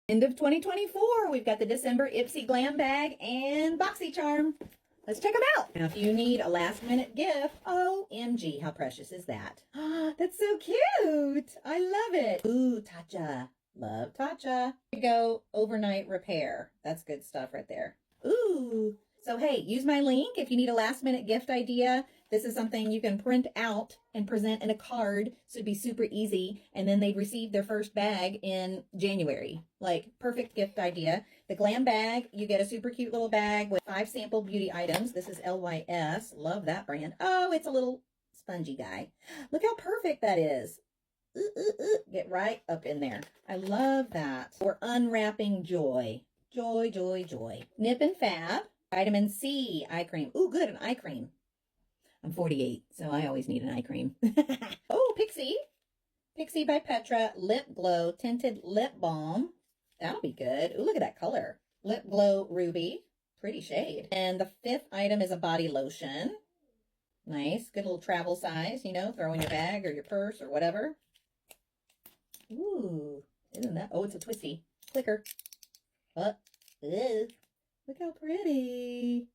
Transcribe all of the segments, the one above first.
End of 2024, we've got the December IPSY Glam Bag and BoxyCharm. Let's check them out. Now, if you need a last-minute gift, OMG, how precious is that? That's so cute. I love it. Ooh, Tatcha. Love Tatcha. Here we go, overnight repair. That's good stuff right there. Ooh. So, hey, use my link if you need a last-minute gift idea. This is something you can print out and present in a card, so it'd be super easy. And then they'd receive their first bag in January. Like, perfect gift idea. The Glam bag, you get a super cute little bag with 5 sample beauty items. This is LYS. Love that brand. Oh, it's a little spongy guy. Look how perfect that is. Get right up in there. I love that. We're unwrapping joy. Joy, joy, joy. Nip and Fab. Vitamin C eye cream. Ooh, good, an eye cream. I'm 48, so I always need an eye cream. Oh, PIXY. PIXY by Petra Lip Glow Tinted Lip Balm. That'll be good. Ooh, look at that color. Lip Glow Ruby. Pretty shade. And the 5th item is a body lotion. Nice. Good little travel size, you know, throw in your bag or your purse or whatever. Ooh, isn't that? Oh, it's a twisty. Clicker. Look how pretty.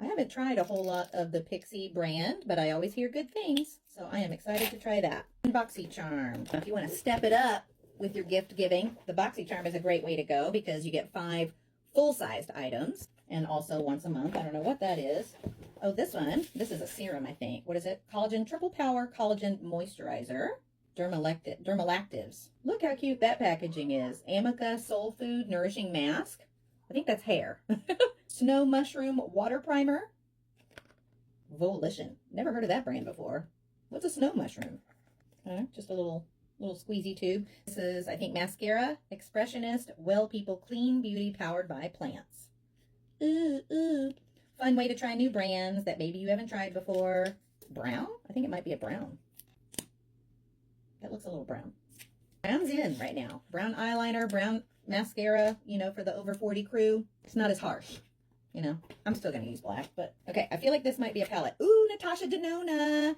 I haven't tried a whole lot of the PIXY brand, but I always hear good things, so I am excited to try that. BoxyCharm. If you want to step it up with your gift giving, the BoxyCharm is a great way to go because you get 5 full-sized items, and also once a month. I don't know what that is. Oh, this one. This is a serum, I think. What is it? Collagen Triple Power Collagen Moisturizer. Dermalactives. Look how cute that packaging is. Amica Soul Food Nourishing Mask. I think that's hair. Snow Mushroom Water Primer. Volition. Never heard of that brand before. What's a snow mushroom? Just a little squeezy tube. This is, I think, mascara. Expressionist Well People Clean Beauty powered by plants. Ooh. Fun way to try new brands that maybe you haven't tried before. Brown? I think it might be a brown. That looks a little brown. Brown's in right now. Brown eyeliner, brown mascara, you know, for the over 40 crew. It's not as harsh, you know. I'm still going to use black, but okay. I feel like this might be a palette. Ooh, Natasha Denona.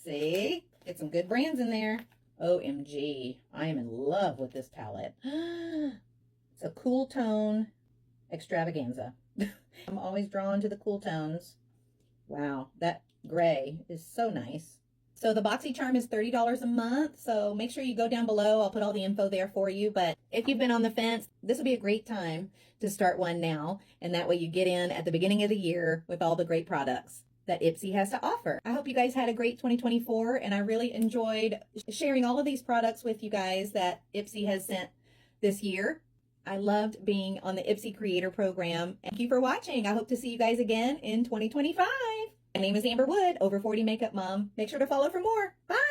See? Get some good brands in there. OMG. I am in love with this palette. It's a cool tone extravaganza. I'm always drawn to the cool tones. Wow, that gray is so nice. So the BoxyCharm is $30 a month, so make sure you go down below. I'll put all the info there for you. But if you've been on the fence, this would be a great time to start one now. And that way you get in at the beginning of the year with all the great products that IPSY has to offer. I hope you guys had a great 2024, and I really enjoyed sharing all of these products with you guys that IPSY has sent this year. I loved being on the IPSY Creator Program. Thank you for watching. I hope to see you guys again in 2025. My name is Amber Wood, Over 40 Makeup Mom. Make sure to follow for more. Bye!